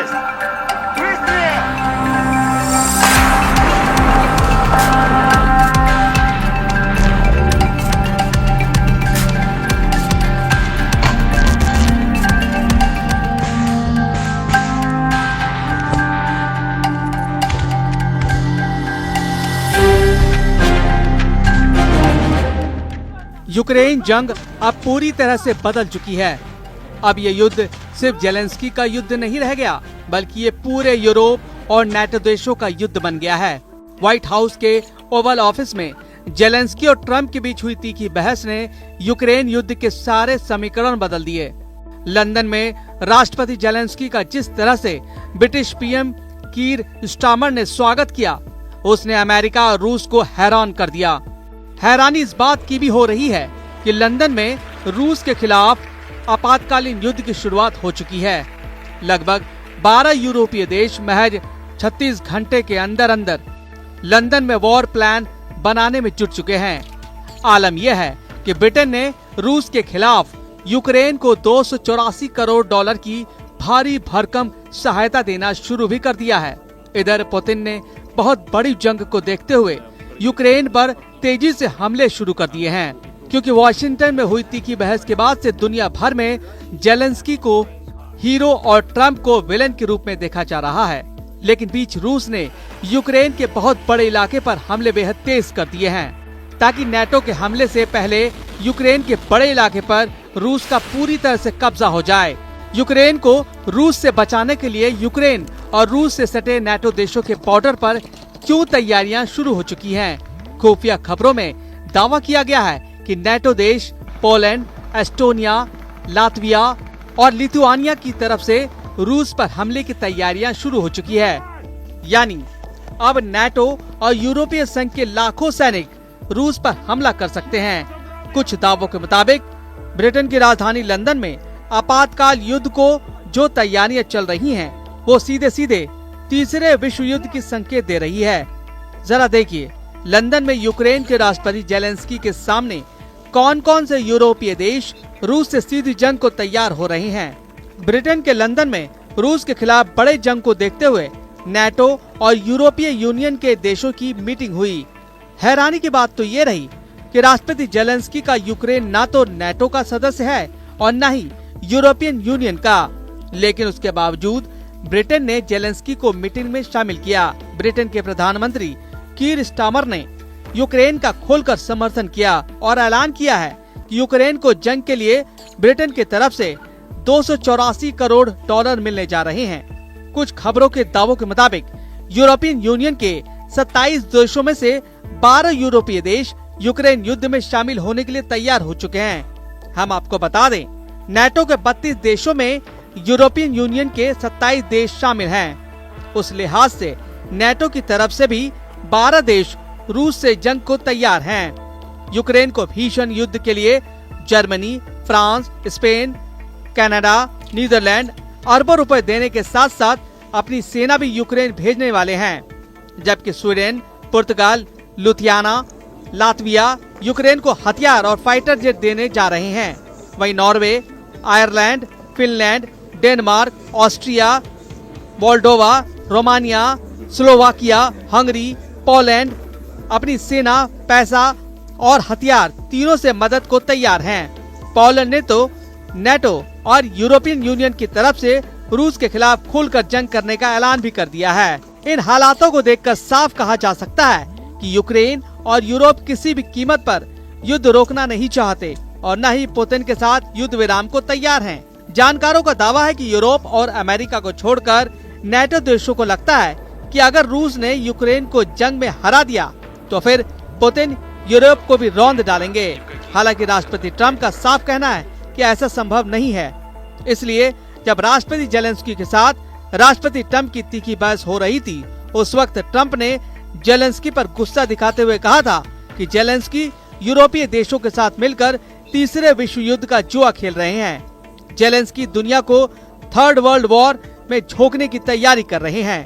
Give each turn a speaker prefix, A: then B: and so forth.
A: Yes. 3-3.
B: Ukraine जंग अब पूरी तरह से बदल चुकी है। अब ये युद्ध सिर्फ जेलेंस्की का युद्ध नहीं रह गया, बल्कि ये पूरे यूरोप और नेटो देशों का युद्ध बन गया है। व्हाइट हाउस के ओवल ऑफिस में जेलेंस्की और ट्रंप के बीच हुई तीखी बहस ने यूक्रेन युद्ध के सारे समीकरण बदल दिए। लंदन में राष्ट्रपति जेलेंस्की का जिस तरह से ब्रिटिश पीएम कीर स्टारमर ने स्वागत किया, उसने अमेरिका और रूस को हैरान कर दिया। हैरानी इस बात की भी हो रही है कि लंदन में रूस के खिलाफ आपातकालीन युद्ध की शुरुआत हो चुकी है। लगभग 12 यूरोपीय देश महज 36 घंटे के अंदर अंदर लंदन में वॉर प्लान बनाने में जुट चुके हैं। आलम यह है कि ब्रिटेन ने रूस के खिलाफ यूक्रेन को 284 करोड़ डॉलर की भारी भरकम सहायता देना शुरू भी कर दिया है। इधर पुतिन ने बहुत बड़ी जंग को देखते हुए यूक्रेन पर तेजी से हमले शुरू कर दिए हैं, क्योंकि वॉशिंगटन में हुई तीखी बहस के बाद से दुनिया भर में जेलेंस्की को हीरो और ट्रंप को विलेन के रूप में देखा जा रहा है। लेकिन बीच रूस ने यूक्रेन के बहुत बड़े इलाके पर हमले बेहद तेज कर दिए हैं, ताकि नेटो के हमले से पहले यूक्रेन के बड़े इलाके पर रूस का पूरी तरह से कब्जा हो जाए। यूक्रेन को रूस से बचाने के लिए यूक्रेन और रूस से सटे नेटो देशों के बॉर्डर पर क्यों तैयारियां शुरू हो चुकी हैं? खुफिया खबरों में दावा किया गया है कि नेटो देश पोलैंड, एस्टोनिया, लातविया और लिथुआनिया की तरफ से रूस पर हमले की तैयारियां शुरू हो चुकी है। यानी अब नेटो और यूरोपीय संघ के लाखों सैनिक रूस पर हमला कर सकते हैं। कुछ दावों के मुताबिक ब्रिटेन की राजधानी लंदन में आपातकाल युद्ध को जो तैयारियां चल रही हैं, वो सीधे सीधे तीसरे विश्व युद्ध की संकेत दे रही है। जरा देखिए, लंदन में यूक्रेन के राष्ट्रपति जेलेंस्की के सामने कौन कौन से यूरोपीय देश रूस से सीधी जंग को तैयार हो रहे हैं। ब्रिटेन के लंदन में रूस के खिलाफ बड़े जंग को देखते हुए नेटो और यूरोपीय यूनियन के देशों की मीटिंग हुई। हैरानी की बात तो ये रही कि राष्ट्रपति जेलेंस्की का यूक्रेन ना तो नेटो का सदस्य है और न ही यूरोपियन यूनियन का, लेकिन उसके बावजूद ब्रिटेन ने जेलेंस्की को मीटिंग में शामिल किया। ब्रिटेन के प्रधानमंत्री कीर स्टारमर ने यूक्रेन का खोलकर समर्थन किया और ऐलान किया है कि यूक्रेन को जंग के लिए ब्रिटेन की तरफ से 284 करोड़ डॉलर मिलने जा रहे हैं। कुछ खबरों के दावों के मुताबिक यूरोपियन यूनियन के 27 देशों में से 12 यूरोपीय देश यूक्रेन युद्ध में शामिल होने के लिए तैयार हो चुके हैं। हम आपको बता दें, नेटो के 32 देशों में यूरोपियन यूनियन के 27 देश शामिल हैं। उस लिहाज से नेटो की तरफ से भी 12 देश रूस से जंग को तैयार हैं। यूक्रेन को भीषण युद्ध के लिए Germany, France, Spain, Canada, Netherlands अरबों रुपए देने के साथ साथ अपनी सेना भी यूक्रेन भेजने वाले हैं, जबकि स्वीडन, पुर्तगाल, लुथियाना, लातविया यूक्रेन को हथियार और फाइटर जेट देने जा रहे हैं। वहीं Norway, Ireland, Finland, Denmark, Austria, Moldova, Romania, Slovakia, Hungary, Poland अपनी सेना, पैसा और हथियार तीनों से मदद को तैयार हैं। पोलैंड ने तो नेटो और यूरोपियन यूनियन की तरफ से रूस के खिलाफ खुलकर जंग करने का ऐलान भी कर दिया है। इन हालातों को देखकर साफ कहा जा सकता है कि यूक्रेन और यूरोप किसी भी कीमत पर युद्ध रोकना नहीं चाहते और न ही पुतिन के साथ युद्ध विराम को तैयार हैं। जानकारों का दावा है कि यूरोप और अमेरिका को छोड़कर नेटो देशों को लगता है कि अगर रूस ने यूक्रेन को जंग में हरा दिया तो फिर पुतिन यूरोप को भी रौंद डालेंगे। हालांकि राष्ट्रपति ट्रंप का साफ कहना है कि ऐसा संभव नहीं है। इसलिए जब राष्ट्रपति जेलेंस्की के साथ राष्ट्रपति ट्रंप की तीखी बहस हो रही थी, उस वक्त ट्रंप ने जेलेंस्की पर गुस्सा दिखाते हुए कहा था कि जेलेंस्की यूरोपीय देशों के साथ मिलकर तीसरे विश्व युद्ध का जुआ खेल रहे हैं। जेलेंस्की दुनिया को थर्ड वर्ल्ड वॉर में झोंकने की तैयारी कर रहे हैं।